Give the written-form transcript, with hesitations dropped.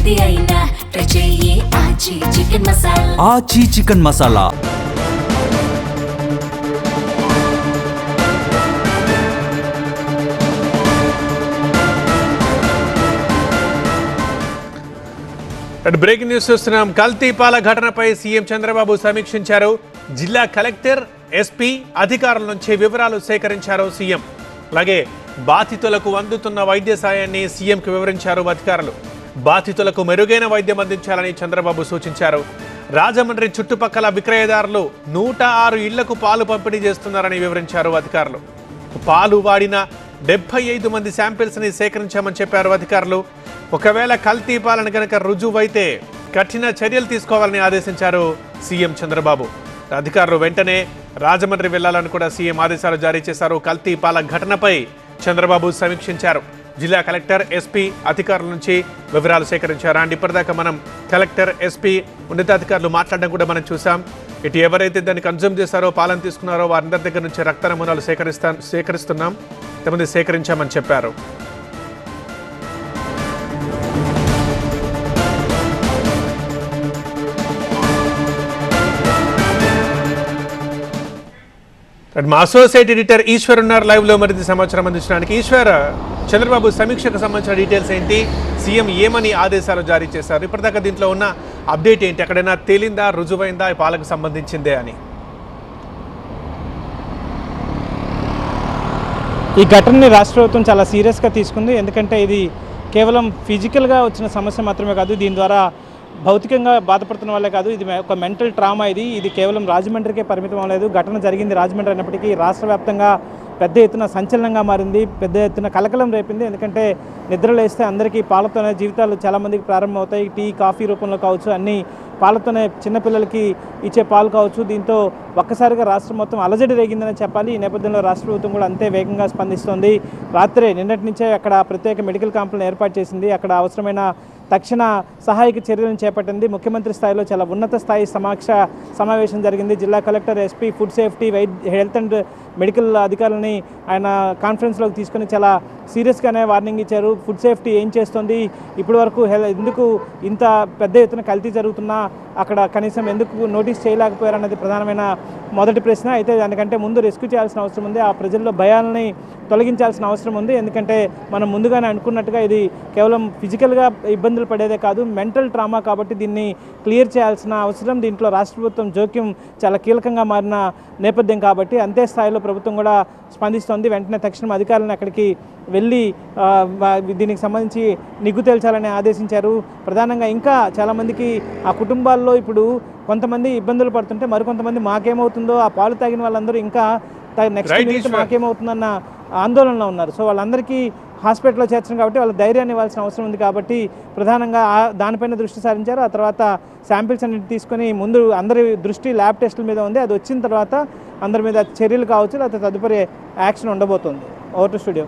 ఏది అయినా ట్రై చెయ్యి ఆచి చికెన్ మసాలా. ఆచి చికెన్ మసాలా. బ్రేకింగ్ న్యూస్ చూస్తున్నాం. కల్తీ పాల ఘటనపై సీఎం చంద్రబాబు సమీక్షించారు. జిల్లా కలెక్టర్, ఎస్పీ అధికారుల నుంచి వివరాలు సేకరించారు సీఎం. అలాగే బాధితులకు అందుతున్న వైద్య సాయాన్ని సీఎంకు వివరించారు అధికారులు. బాధితులకు మెరుగైన వైద్యం అందించాలని చంద్రబాబు సూచించారు. రాజమండ్రి చుట్టుపక్కల విక్రయదారులు 106 ఇళ్లకు పాలు పంపిణీ చేస్తున్నారని వివరించారు అధికారులు. పాలు వాడిన 75 మంది శాంపిల్స్ని సేకరించామని చెప్పారు అధికారులు. ఒకవేళ కల్తీ పాలన కనుక రుజువైతే కఠిన చర్యలు తీసుకోవాలని ఆదేశించారు సీఎం చంద్రబాబు. అధికారులు వెంటనే రాజమండ్రి వెళ్లాలని కూడా సీఎం ఆదేశాలు జారీ చేశారు. కల్తీ పాల ఘటనపై చంద్రబాబు సమీక్షించారు. జిల్లా కలెక్టర్, ఎస్పీ అధికారుల నుంచి వివరాలు సేకరించారు. అండ్ ఇప్పటిదాకా మనం కలెక్టర్, ఎస్పీ ఉన్నతాధికారులు మాట్లాడడం కూడా మనం చూసాం. ఇటు ఎవరైతే దాన్ని కన్జ్యూమ్ చేశారో, పాలన తీసుకున్నారో వారందరి దగ్గర నుంచి రక్త నమూనాలు సేకరిస్తున్నాం, ఇంతమంది సేకరించామని చెప్పారు. మా అసోసియేట్ ఎడిటర్ ఈశ్వర్ ఉన్నారు లైవ్ లో మరింత సమాచారం అందించడానికి. ఈశ్వర్, చంద్రబాబు సమీక్షకు సంబంధించిన డీటెయిల్స్ ఏంటి? సీఎం ఏమని ఆదేశాలు జారీ చేశారు? ఇప్పటిదాకా దీంట్లో ఉన్న అప్డేట్ ఏంటి? ఎక్కడైనా తేలిందా, రుజువైందా ఈ పాలకు సంబంధించిందే అని? ఈ ఘటనని రాష్ట్ర ప్రభుత్వం చాలా సీరియస్గా తీసుకుంది. ఎందుకంటే ఇది కేవలం ఫిజికల్గా వచ్చిన సమస్య మాత్రమే కాదు, దీని ద్వారా భౌతికంగా బాధపడుతున్న వాళ్ళే కాదు, ఇది ఒక మెంటల్ ట్రామా. ఇది కేవలం రాజమండ్రికే పరిమితం అవ్వలేదు. ఘటన జరిగింది రాజమండ్రి అయినప్పటికీ రాష్ట్ర వ్యాప్తంగా పెద్ద ఎత్తున సంచలనంగా మారింది, పెద్ద ఎత్తున కలకలం రేపింది. ఎందుకంటే నిద్రలేస్తే అందరికీ పాలతోనే జీవితాలు చాలామందికి ప్రారంభమవుతాయి. టీ, కాఫీ రూపంలో కావచ్చు, అన్నీ పాలతోనే, చిన్నపిల్లలకి ఇచ్చే పాలు కావచ్చు. దీంతో ఒక్కసారిగా రాష్ట్రం మొత్తం అలజడి రేగిందని చెప్పాలి. ఈ నేపథ్యంలో రాష్ట్ర ప్రభుత్వం కూడా అంతే వేగంగా స్పందిస్తోంది. రాత్రే నిన్నటి నుంచే అక్కడ ప్రత్యేక మెడికల్ క్యాంపులను ఏర్పాటు చేసింది. అక్కడ అవసరమైన తక్షణ సహాయక చర్యలను చేపట్టింది. ముఖ్యమంత్రి స్థాయిలో చాలా ఉన్నత స్థాయి సమావేశం జరిగింది. జిల్లా collector, SP, food safety, health and medical అధికారులని ఆయన కాన్ఫరెన్స్లోకి తీసుకొని చాలా సీరియస్గానే వార్నింగ్ ఇచ్చారు. ఫుడ్ సేఫ్టీ ఏం చేస్తుంది, ఇప్పటి వరకు ఎందుకు ఇంత పెద్ద ఎత్తున కల్తీ జరుగుతున్నా అక్కడ కనీసం ఎందుకు నోటీస్ చేయలేకపోయారన్నది ప్రధానమైన మొదటి ప్రశ్న. అయితే దానికంటే ముందు రెస్క్యూ చేయాల్సిన అవసరం ఉంది. ఆ ప్రజల్లో భయాలని తొలగించాల్సిన అవసరం ఉంది. ఎందుకంటే మనం ముందుగానే అనుకున్నట్టుగా ఇది కేవలం ఫిజికల్గా ఇబ్బందులు పడేదే కాదు, మెంటల్ ట్రామా. కాబట్టి దీన్ని క్లియర్ చేయాల్సిన అవసరం, దీంట్లో రాష్ట్ర ప్రభుత్వం జోక్యం చాలా కీలకంగా మారిన నేపథ్యం కాబట్టి అంతే స్థాయిలో ప్రభుత్వం కూడా స్పందిస్తోంది. వెంటనే తక్షణం అధికారులను అక్కడికి వెళ్ళి దీనికి సంబంధించి నిగ్గు తేల్చాలని ఆదేశించారు. ప్రధానంగా ఇంకా చాలామందికి ఆ కుటుంబాల్లో ఇప్పుడు కొంతమంది ఇబ్బందులు పడుతుంటే మరికొంతమంది మాకేమవుతుందో, ఆ పాలు తాగిన వాళ్ళందరూ ఇంకా నెక్స్ట్ మినిట్ మాకేమవుతుందన్న ఆందోళనలో ఉన్నారు. సో వాళ్ళందరికీ హాస్పిటల్లో చేర్చడం కాబట్టి వాళ్ళ ధైర్యాన్ని ఇవ్వాల్సిన అవసరం ఉంది. కాబట్టి ప్రధానంగా దానిపైన దృష్టి సారించారు. ఆ తర్వాత శాంపిల్స్ అన్నింటి తీసుకొని ముందు అందరి దృష్టి ల్యాబ్ టెస్టుల మీద ఉంది. అది వచ్చిన తర్వాత అందరి మీద చర్యలు కావచ్చు, లేకపోతే తదుపరి యాక్షన్ ఉండబోతుంది. Over to studio.